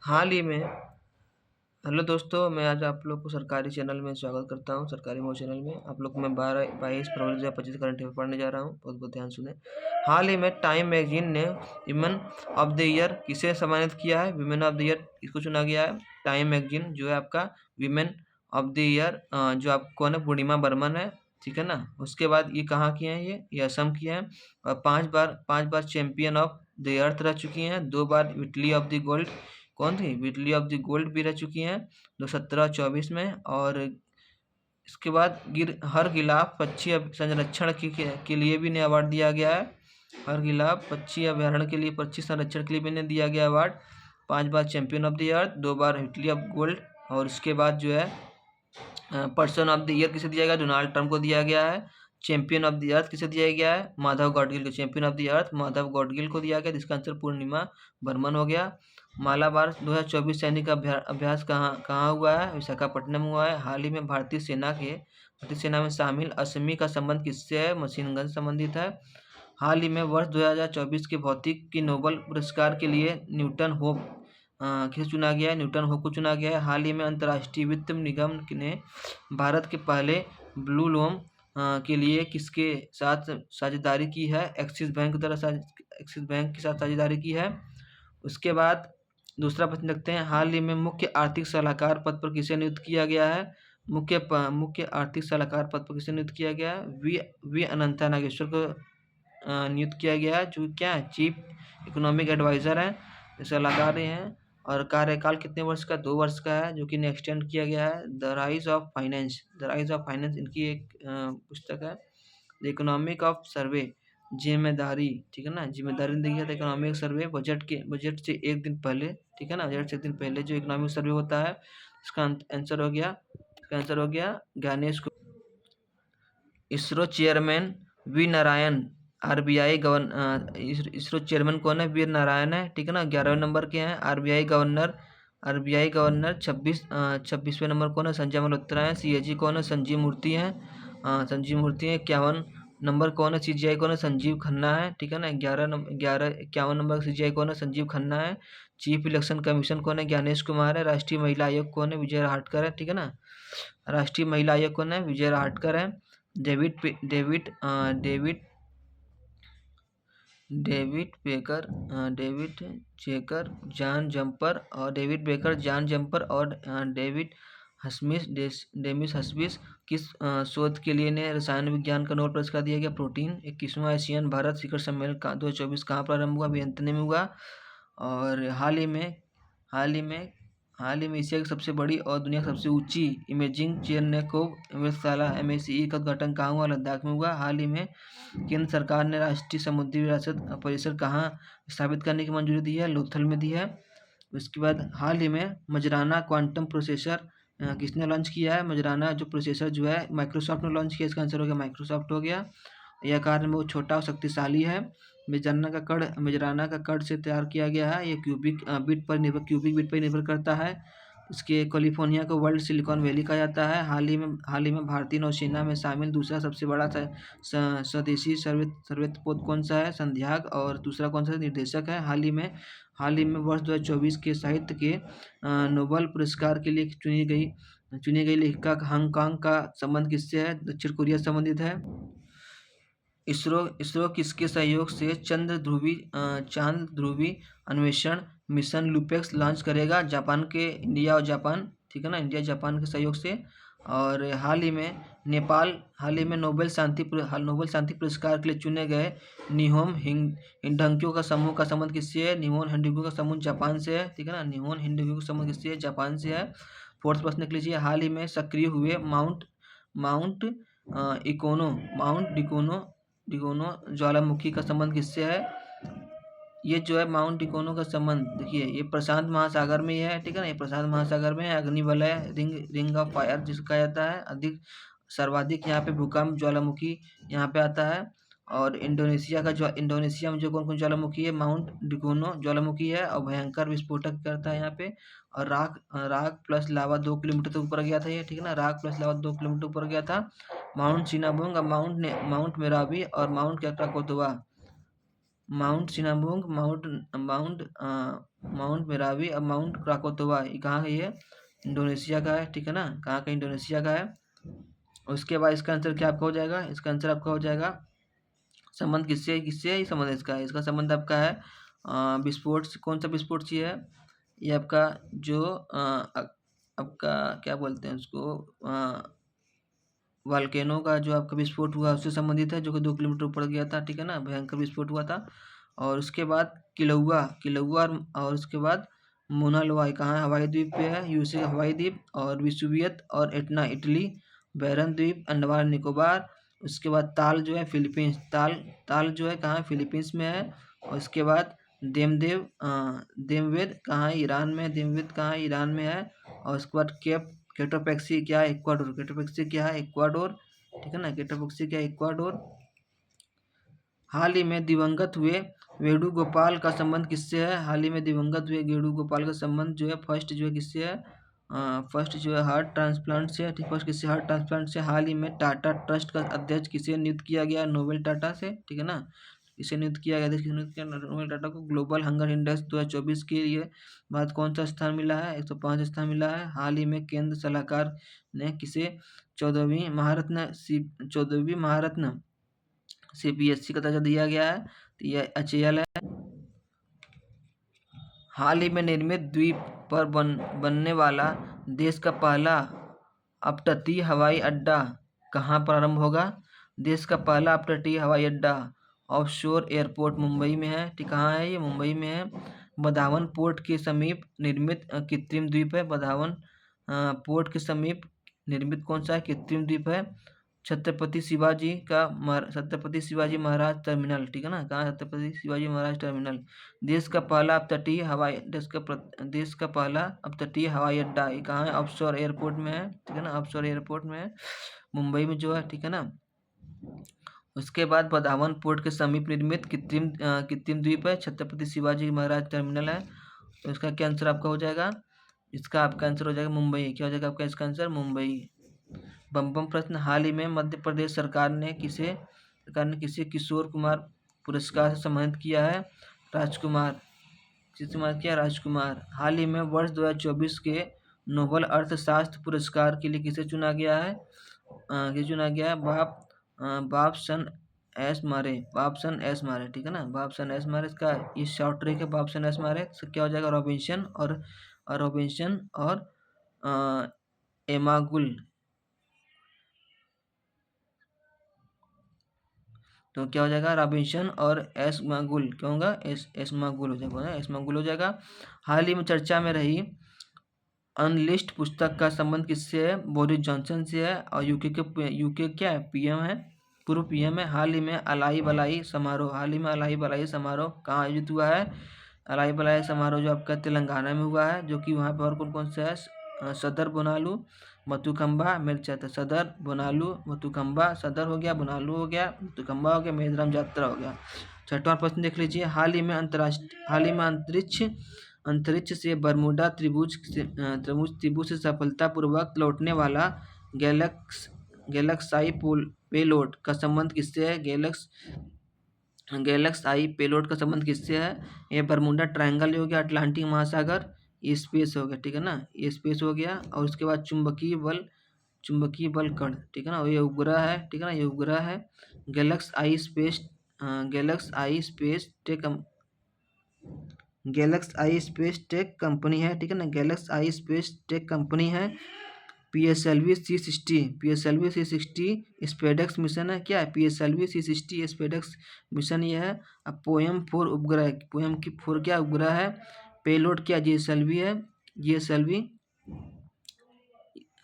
हाल ही में हेलो दोस्तों, मैं आज आप लोग को सरकारी चैनल में स्वागत करता हूं। सरकारी मोबाइल चैनल में आप लोग को मैं 22 फरवरी 2025 करंट अफेयर पढ़ने जा रहा हूं। बहुत बहुत ध्यान सुने। हाल ही में टाइम मैगजीन ने विमेन ऑफ द ईयर किसे सम्मानित किया है? विमेन ऑफ द ईयर किसको चुना गया है? टाइम मैगजीन जो है आपका विमेन ऑफ द ईयर जो आपको है पूर्णिमा बर्मन है, ठीक है ना। उसके बाद ये कहाँ की हैं? ये असम की हैं और पांच बार चैंपियन ऑफ द अर्थ रह चुकी हैं। 2 बार विटली ऑफ द गोल्ड, कौन थी? विटली ऑफ द गोल्ड भी रह चुकी हैं 2017-24 में। और इसके बाद हर गिलाफ पक्षी संरक्षण के लिए भी इन्हें अवार्ड दिया गया है। हर गिलाफ पक्षी अभ्यारण्य के लिए, पक्षी संरक्षण के लिए भी इन्हें दिया गया award. 5 bar champion of the earth, 2 bar विटली of gold. और उसके बाद जो है पर्सन ऑफ द ईयर किसे दिया गया? डोनाल्ड ट्रंप को दिया गया है। चैंपियन ऑफ द अर्थ किसे दिया गया है? माधव गॉडगिल को। Champion of the earth Madhav Gadgil को दिया गया, जिसका आंसर पूर्णिमा बर्मन हो गया। मालाबार 2024 सैनिक अभ्यास कहाँ हुआ है? विशाखापट्टनम में हुआ है। हाल ही में भारतीय सेना में शामिल असमी का संबंध किससे है? मशीन गन संबंधित है। हाल ही में वर्ष 2024 के भौतिक की नोबेल पुरस्कार के लिए न्यूटन होप किसे चुना गया है? न्यूटन होप को चुना गया है। हाल ही में अंतर्राष्ट्रीय वित्त निगम ने भारत के पहले ब्लू लोन के लिए किसके साथ साझेदारी की है? एक्सिस बैंक के साथ साझेदारी की है। उसके बाद दूसरा प्रश्न देखते हैं। हाल ही में मुख्य आर्थिक सलाहकार पद पर किसे नियुक्त किया गया है? मुख्य आर्थिक सलाहकार पद पर किसे नियुक्त किया गया है? वी अनंता नागेश्वर को नियुक्त किया गया है, जो क्या है? चीफ इकोनॉमिक एडवाइजर हैं, सलाहकार हैं। और कार्यकाल कितने वर्ष का? 2 वर्ष का है, जो कि एक्सटेंड किया गया है। द राइज ऑफ फाइनेंस इनकी एक पुस्तक है। द इकोनॉमिक ऑफ सर्वे, जिम्मेदारी, ठीक है ना। जिम्मेदारी देखिए तो इकोनॉमिक सर्वे बजट से एक दिन पहले, ठीक है ना, बजट से एक दिन पहले जो इकोनॉमिक सर्वे होता है, इसका आंसर हो गया ज्ञानेश को। ISRO chairman V Narayan, ISRO chairman कौन है? वी नारायण है, ठीक है ना। 11वें नंबर के हैं। आरबीआई गवर्नर 26वें नंबर कौन है? संजय मल्होत्रा है। सीएजी कौन है? संजीव मूर्ति है। 51 नंबर कौन है? सीजीआई कौन है? संजीव खन्ना है, ठीक है ना। 51 नंबर सीजीआई कौन है? संजीव खन्ना है। चीफ इलेक्शन कमीशन कौन है? ज्ञानेश कुमार है। राष्ट्रीय महिला आयोग कौन है? विजय राहटकर है, ठीक है ना। राष्ट्रीय महिला आयोग कौन है? विजय राहटकर है। डेविड पे- David uh, David David Baker David Checker John Jumper और डेविड बेकर जॉन जंपर और डेमिस हस्मिस किस शोध के लिए ने रसायन विज्ञान का नोबेल पुरस्कार दिया गया? प्रोटीन। 21वां एशियन भारत शिखर सम्मेलन 2024 कहाँ प्रारंभ हुआ? वियंतने में हुआ। और हाल ही में एशिया की सबसे बड़ी और दुनिया की सबसे ऊंची इमेजिंग चेरनेकोव प्रयोगशाला MACE का उद्घाटन कहाँ हुआ? लद्दाख में हुआ। हाल ही में केंद्र सरकार ने राष्ट्रीय समुद्री विरासत परिसर कहाँ स्थापित करने की मंजूरी दी है? लोथल में दी है। उसके बाद हाल ही में मजराना क्वांटम प्रोसेसर किसने लॉन्च किया है? मजराना जो प्रोसेसर जो है माइक्रोसॉफ्ट ने लॉन्च किया, इसका आंसर हो गया माइक्रोसॉफ्ट हो गया। यह कार्य में बहुत छोटा और शक्तिशाली है। मेजराना का कण से तैयार किया गया है। ये क्यूबिक बिट पर निर्भर करता है। इसके कैलिफोर्निया को वर्ल्ड सिलिकॉन वैली कहा जाता है। हाल ही में भारतीय नौसेना में शामिल दूसरा सबसे बड़ा स्वदेशी सर्वैत्तपोत कौन सा है? संध्याग। और दूसरा कौन सा निर्देशक है? हाल ही में वर्ष 2024 के साहित्य के नोबेल पुरस्कार के लिए चुनी गई लेखिका हांगकांग का संबंध किससे है? दक्षिण कोरिया से संबंधित है। इसरो किसके सहयोग से चांद ध्रुवी अन्वेषण मिशन लूपेक्स लॉन्च करेगा? इंडिया और जापान, ठीक है ना, इंडिया जापान के सहयोग से। और हाल ही में नोबेल शांति पुरस्कार के लिए चुने गए निहोम हिंडंक्यो का समूह का संबंध किससे है? निहोन हिंडंक्यो का समूह जापान से है, ठीक है ना। निहोन हिंडंक्यो का समूह किससे है? जापान से है। फोर्थ प्रश्न के लीजिए। हाल ही में सक्रिय हुए माउंट डिकोनो ज्वालामुखी का संबंध किससे है? ये जो है माउंट डिकोनो का संबंध देखिए, ये प्रशांत महासागर में ही है, ठीक है ना। ये प्रशांत महासागर में है। अग्निवलय रिंग ऑफ फायर जिसको कहा जाता है। सर्वाधिक यहाँ पे भूकंप ज्वालामुखी यहाँ पे आता है। और इंडोनेशिया में जो कौन कौन ज्वालामुखी है? माउंट डिकोनो ज्वालामुखी है और भयंकर विस्फोटक करता है यहाँ पे। और राख प्लस लावा 2 किलोमीटर तक ऊपर गया था ये, ठीक है ना। राख प्लस लावा 2 किलोमीटर ऊपर गया था। माउंट सिनाबुंग, माउंट मेरावी और Mount Krakatoa, Mount Sinabung, Mount Mount Mount Merapi और माउंट क्राकोतोवा, ये कहाँ है? ये इंडोनेशिया का है, ठीक है ना, कहाँ का? इंडोनेशिया का है। उसके बाद इसका आंसर क्या आपका हो जाएगा? इसका आंसर आपका हो जाएगा संबंध किससे किससे ही संबंध इसका है? इसका संबंध आपका है विस्फोट से। कौन सा विस्फोट से है? ये आपका जो आपका क्या बोलते हैं उसको, वाल्केनो का जो आपका विस्फोट हुआ उससे संबंधित है, जो कि 2 किलोमीटर ऊपर गया था, ठीक है ना, भयंकर विस्फोट हुआ था। और उसके बाद किलौआ किलौआ और उसके बाद मोना लोआ, कहाँ हवाई द्वीप पे है? यूएसए का हवाई द्वीप। और विसुवियत और एटना इटली। बैरन द्वीप अंडमान निकोबार। उसके बाद ताल जो है फिलीपींस, ताल ताल जो है कहाँ? फिलीपींस में है। और उसके बाद देमवेद कहाँ है? ईरान में। देमवेद कहाँ है? ईरान में है। और उसके बाद केटोपैक्सी क्या है? इक्वाडोर। केटोपैक्सी क्या है? इक्वाडोर, ठीक है ना, केटोपैक्सी क्या है? इक्वाडोर। हाल ही में दिवंगत हुए वेणुगोपाल का संबंध किससे है? हाल ही में दिवंगत हुए वेणुगोपाल का संबंध जो है फर्स्ट जो है किससे है? फर्स्ट जो है हार्ट ट्रांसप्लांट से, ठीक, फर्स्ट किससे? हार्ट ट्रांसप्लांट से। हाल ही में टाटा ट्रस्ट का अध्यक्ष किसे नियुक्त किया गया? नोबेल टाटा से, ठीक है ना, इसे नियुक्त किया गया। किसे नियुक्त किया? नोबेल टाटा को। ग्लोबल हंगर इंडेक्स 2024 के लिए भारत कौन सा स्थान मिला है? 105 स्थान मिला है। हाल ही में केंद्र सलाहकार ने किसे 14वीं महारत्न सीपीएससी का दर्जा दिया गया है? तो यह एचएएल है। हाल ही में निर्मित द्वीप पर बनने वाला देश का पहला अपतटीय हवाई अड्डा कहाँ प्रारंभ होगा? देश का पहला अपतटीय हवाई अड्डा ऑफशोर एयरपोर्ट मुंबई में है, ठीक, कहाँ है? ये मुंबई में है। बधावन पोर्ट के समीप निर्मित कृत्रिम द्वीप है। बधावन पोर्ट के समीप निर्मित कौन सा कृत्रिम द्वीप है? छत्रपति शिवाजी महाराज टर्मिनल, ठीक है ना, कहाँ? छत्रपति शिवाजी महाराज टर्मिनल। देश का पहला अपतटीय हवाई देश का पहला अपतटीय हवाई अड्डा ये कहाँ है? ऑफशोर एयरपोर्ट में है, ठीक है ना, ऑफशोर एयरपोर्ट में है, मुंबई में जो है, ठीक है ना। उसके बाद बधावन पोर्ट के समीप निर्मित कृत्रिम द्वीप है, छत्रपति शिवाजी महाराज टर्मिनल है। तो इसका क्या आंसर आपका हो जाएगा? इसका आपका आंसर हो जाएगा मुंबई। क्या हो जाएगा आपका इसका आंसर? मुंबई। बम प्रश्न। हाल ही में मध्य प्रदेश सरकार ने किसे किशोर कुमार पुरस्कार से सम्मानित किया है? राजकुमार। किसे सम्मानित किया? राजकुमार। हाल ही में वर्ष 2024 के नोबेल अर्थशास्त्र पुरस्कार के लिए किसे चुना गया है? किसे चुना गया है? बाबसन एस मारे। बाबसन एस मारे, ठीक है ना, बाबसन एस मारे। इसका ये शॉर्ट ट्रिक है, बाबसन एस मारे। इसका क्या हो जाएगा? रॉबिन्सन और एमागुल। तो क्या हो जाएगा? रॉबिन्सन और एसमागुल। क्या होगा? एसमागुल हो जाएगा, एसमागुल हो जाएगा। हाल ही में चर्चा में रही अनलिस्ट पुस्तक का संबंध किससे है? बोरिस जॉनसन से है। और यूके क्या है? पीएम है, पूर्व पीएम है। हाल ही में अलाई बलाई समारोह कहाँ आयोजित हुआ है? अलाई बलाई समारोह जो आपका तेलंगाना में हुआ है, जो कि वहाँ पर और कौन कौन से है? सदर बोनालू बतुकम्बा मेलचत। सदर बोनालू बतुकम्बा, सदर हो गया, बोनालू हो गया, बतुकम्बा हो गया, मेहदराम यात्रा हो गया। छठवां प्रश्न देख लीजिए। हाल ही में अंतरिक्ष से बरमूडा त्रिभुज से सफलतापूर्वक लौटने वाला गैलेक्साई पेलोड का संबंध किससे है? गैलेक्साई पेलोड का संबंध किससे है? ये बरमूडा ट्रायंगल हो गया, अटलांटिक महासागर, ये स्पेस हो गया, ठीक है ना, ये स्पेस हो गया। और उसके बाद चुंबकीय बल कण, ठीक है ना, ये उपग्रह है, ठीक है ना, ये उपग्रह है। GalaxEye space tech company है, ठीक है ना, GalaxEye space tech company है। PSLV C sixty SpaDeX mission है। क्या है? पीएसएलवी C60 स्पेडेक्स मिशन ये है। अब पोएम 4 उपग्रह, पोएम 4 क्या उपग्रह है? पेलोड क्या? जीएसएलवी है, जीएसएलवी।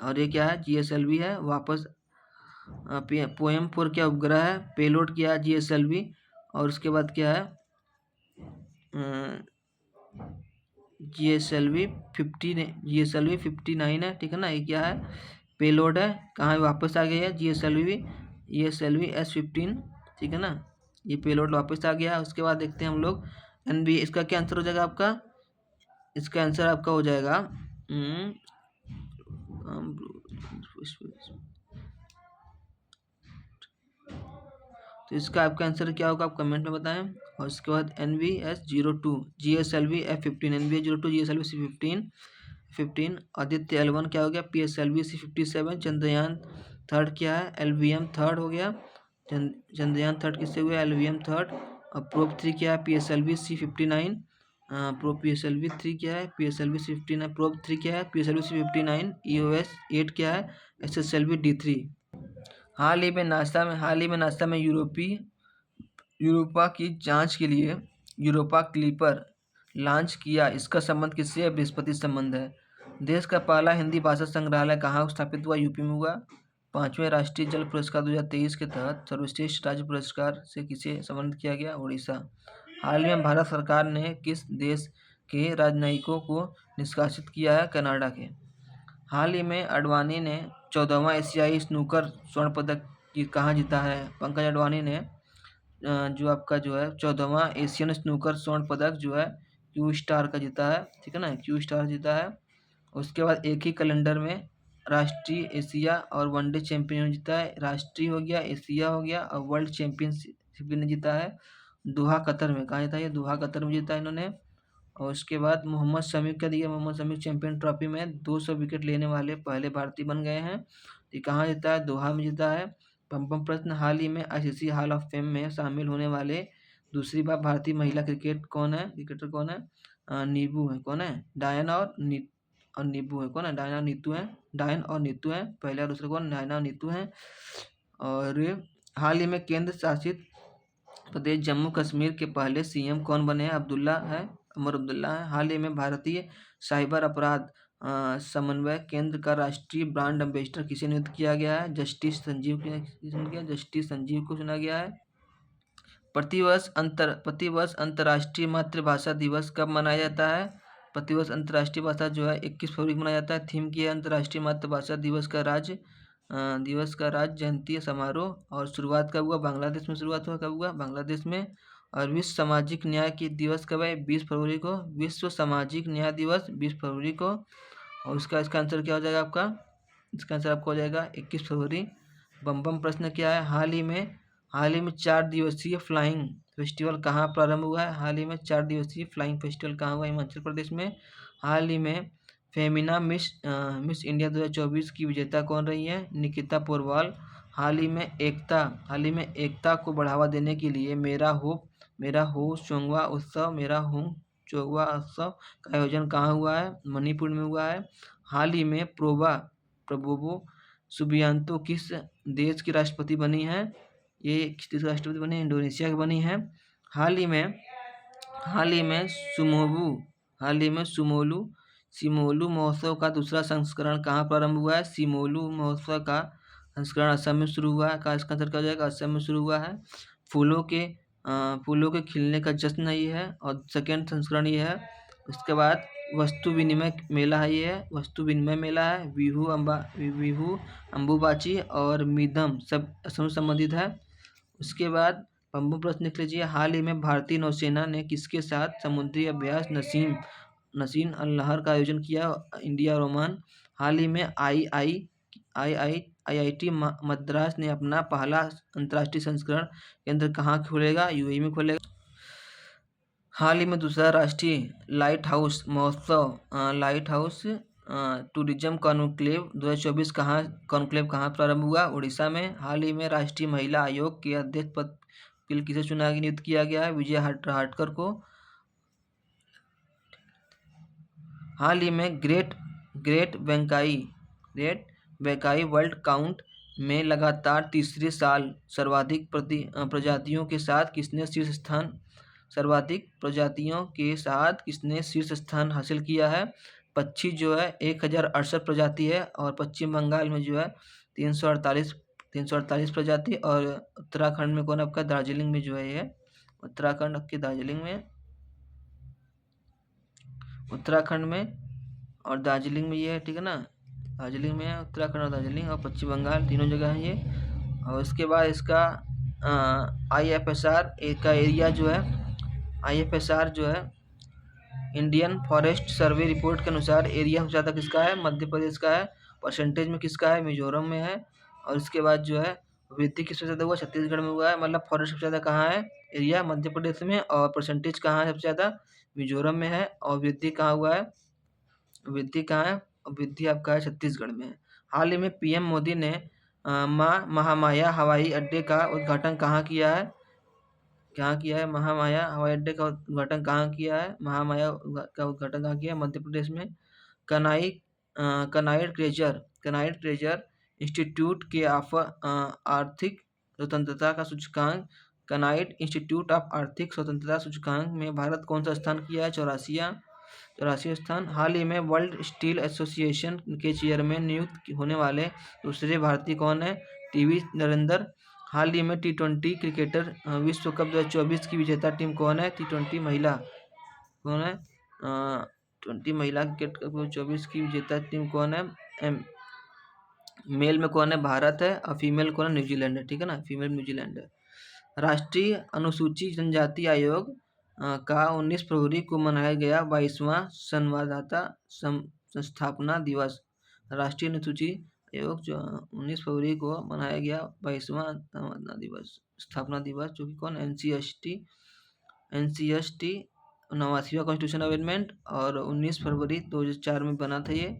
और ये क्या है? जीएसएलवी है। वापस पोएम 4 क्या उपग्रह है? पेलोड क्या? जीएसएलवी। और उसके बाद क्या है? जीएसएलवी 59 है, ठीक है ना, ये क्या है? पेलोड है। कहाँ वापस आ गया है? जीएसएलवी S15, ठीक है ना, ये पेलोड वापस आ गया। उसके बाद देखते हैं हम लोग एनबी। इसका क्या आंसर हो जाएगा आपका? इसका आंसर आपका हो जाएगा तो इसका आपका आंसर क्या होगा? आप कमेंट में बताएं। और उसके बाद NVS-02, GSLV F-15, NVS-02, GSLV C-15, Aditya L1 क्या हो गया, PSLV C-57, चंद्रयान थर्ड क्या है, LVM थर्ड हो गया, चंद्रयान थर्ड किससे हुआ, LVM थर्ड। और प्रोब 3 क्या है, PSLV C-59, प्रो PSLV 3 क्या है, PSLV C-59, प्रोब 3 क्या है, PSLV C-59, EOS 8 क्या है, SSLV D3। हाल ही में नासा में यूरोपा की जांच के लिए यूरोपा क्लिपर लॉन्च किया। इसका संबंध किससे है, बृहस्पति संबंध है। देश का पहला हिंदी भाषा संग्रहालय कहाँ स्थापित हुआ, यूपी में हुआ। 5वें राष्ट्रीय जल पुरस्कार 2023 के तहत सर्वश्रेष्ठ राज्य पुरस्कार से किसे संबंधित किया गया, उड़ीसा। हाल में भारत सरकार ने किस देश के राजनयिकों को निष्कासित किया है, कनाडा के। हाल ही में अडवाणी ने 14वां एशियाई स्नूकर स्वर्ण पदक कहाँ जीता है, पंकज अडवाणी ने जो आपका जो है 14वां एशियन स्नूकर स्वर्ण पदक जो है क्यू स्टार का जीता है, ठीक है ना, क्यू स्टार जीता है। उसके बाद एक ही कैलेंडर में राष्ट्रीय, एशिया और वनडे चैंपियन जीता है। राष्ट्रीय हो गया, एशिया हो गया और वर्ल्ड चैंपियनशिप ने जीता है दोहा कतर में। कहाँ जीता है, दोहा कतर में जीता है इन्होंने। और उसके बाद मोहम्मद शमी का दिया, मोहम्मद शमी चैंपियन ट्रॉफी में 200 विकेट लेने वाले पहले भारतीय बन गए हैं। ये कहाँ जीता है, दोहा में जीता है। पंपम प्रश्न, हाल ही में ICC हॉल ऑफ फेम में शामिल होने वाले दूसरी बार भारतीय महिला क्रिकेटर कौन है, नीबू है, कौन है, डायन और नीबू है, कौन है, डायन और नीतू है, पहले और दूसरे कौन, डायन और नीतू हैं। और हाल ही में केंद्र शासित प्रदेश जम्मू कश्मीर के पहले CM कौन बने हैं, उमर अब्दुल्ला है। हाल ही में भारतीय साइबर अपराध समन्वय केंद्र का राष्ट्रीय ब्रांड एम्बेसडर किसे नियुक्त किया गया है, जस्टिस संजीव को चुना गया है। प्रतिवर्ष अंतर्राष्ट्रीय मातृभाषा दिवस कब मनाया जाता है, प्रतिवर्ष अंतर्राष्ट्रीय भाषा जो है 21 फरवरी को मनाया जाता है। थीम की है अंतर्राष्ट्रीय मातृभाषा दिवस का राज्य जयंती समारोह। और शुरुआत कब हुआ, बांग्लादेश में शुरुआत हुआ, कब हुआ, बांग्लादेश में। और विश्व सामाजिक न्याय की दिवस कब है, 20 फरवरी को, विश्व सामाजिक न्याय दिवस 20 फरवरी को। और इसका आंसर क्या हो जाएगा आपका, इसका आंसर आपका हो जाएगा 21 फरवरी। बम प्रश्न क्या है, हाल ही में 4 दिवसीय फ्लाइंग फेस्टिवल कहाँ प्रारंभ हुआ है, हाल ही में 4 दिवसीय फ्लाइंग फेस्टिवल कहाँ हुआ, हिमाचल प्रदेश में। हाल ही में फेमिना मिस इंडिया 2024 की विजेता कौन रही है, निकिता पोरवाल। हाल ही में एकता को बढ़ावा देने के लिए मेरा हो चोंगवा उत्सव का आयोजन कहाँ हुआ है, मणिपुर में हुआ है। हाल ही में प्रबोवो सुबियांतो किस देश की राष्ट्रपति बनी है, ये किस देश की राष्ट्रपति बनी है, इंडोनेशिया की बनी है। हाल ही में सिमोलू महोत्सव का दूसरा संस्करण कहाँ प्रारंभ हुआ है, सिमोलू महोत्सव का संस्करण असम में शुरू हुआ है, का इसका आंसर क्या हो जाएगा, असम में शुरू हुआ है। फूलों के खिलने का जश्न है ये है, और सेकेंड संस्करण ये है। उसके बाद वस्तु विनिमय मेला है, ये है वस्तु विनिमय मेला है। बिहू अम्बुबाची और मिदम सब असम से संबंधित है। उसके बाद पंबू प्रश्न लिख लीजिए, हाल ही में भारतीय नौसेना ने किसके साथ समुद्री अभ्यास नसीन अल-नहर का आयोजन किया, इंडिया और ओमान। हाल ही में IIT मद्रास ने अपना पहला अंतर्राष्ट्रीय संस्करण केंद्र कहाँ खोलेगा, UAE में खोलेगा। हाल ही में दूसरा राष्ट्रीय लाइट हाउस टूरिज्म कॉन्क्लेव 2024 कहाँ प्रारंभ हुआ, उड़ीसा में। हाल ही में राष्ट्रीय महिला आयोग के अध्यक्ष पद के लिए किसे नियुक्त किया गया है, विजय हाटकर को। हाल ही में ग्रेट वेंकाई वर्ल्ड काउंट में लगातार तीसरे साल सर्वाधिक प्रजातियों के साथ किसने शीर्ष स्थान हासिल किया है। पक्षी जो है 1068 प्रजाति है, और पश्चिम बंगाल में जो है 348 प्रजाति। और उत्तराखंड में कौन आपका, दार्जिलिंग में जो है ये, उत्तराखंड के उत्तराखंड में और दार्जिलिंग में ये है, ठीक है ना, दार्जिलिंग में है, उत्तराखंड और दार्जिलिंग और पश्चिम बंगाल तीनों जगह है ये। और उसके बाद इसका IFSR का एरिया जो है, IFSR जो है इंडियन फॉरेस्ट सर्वे रिपोर्ट के अनुसार एरिया सबसे ज़्यादा किसका है, मध्य प्रदेश का है। परसेंटेज में किसका है, मिजोरम में है। और इसके बाद जो है वृद्धि किसमें ज़्यादा हुआ? छत्तीसगढ़ में हुआ है। मतलब फॉरेस्ट सबसे ज़्यादा कहाँ है? एरिया मध्य प्रदेश में, और परसेंटेज कहाँ है सबसे ज़्यादा? मिज़ोरम में है। और वृद्धि कहाँ हुआ है? वृद्धि कहाँ है? वृद्धि आपका है छत्तीसगढ़ में है। हाल ही में पीएम मोदी ने माँ महामाया हवाई अड्डे का उद्घाटन कहाँ किया है? कहाँ किया है? महामाया हवाई अड्डे का उद्घाटन कहाँ किया है? महामाया का उद्घाटन कहाँ किया है? मध्य प्रदेश में। कनाई कनाइट ट्रेजर इंस्टीट्यूट के आर्थिक स्वतंत्रता का सूचकांक, कनाइट इंस्टीट्यूट ऑफ आर्थिक स्वतंत्रता सूचकांक में भारत कौन सा स्थान किया है? 84वां स्थान। हाल ही में वर्ल्ड स्टील एसोसिएशन के चेयरमैन नियुक्त होने वाले दूसरे भारतीय कौन है? टीवी नरेंद्र। हाल ही में टी20 क्रिकेटर विश्व कप 2024 की विजेता टीम कौन है? टी20 महिला कौन है? 20 महिला क्रिकेट कप 2024 की विजेता टीम कौन है? मेल में कौन है? भारत है। और फीमेल कौन है? न्यूजीलैंड है। ठीक है ना, फीमेल न्यूजीलैंड है। राष्ट्रीय अनुसूचित जनजाति आयोग का 19 फरवरी को मनाया गया 22वां संवाददाता संस्थापना दिवस। राष्ट्रीय अनुसूचित आयोग जो 19 फरवरी को मनाया गया 22वां संवाददाता दिवस, स्थापना दिवस, जो कि कौन? एनसीएसटी 89वां कॉन्स्टिट्यूशन अमेंडमेंट, और 19 फरवरी 2004 में बना था ये।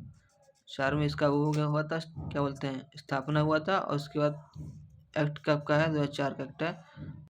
4 में इसका वो हो गया हुआ था, क्या बोलते हैं, स्थापना हुआ था। और उसके बाद एक्ट कब का है? 2004 का एक्ट है।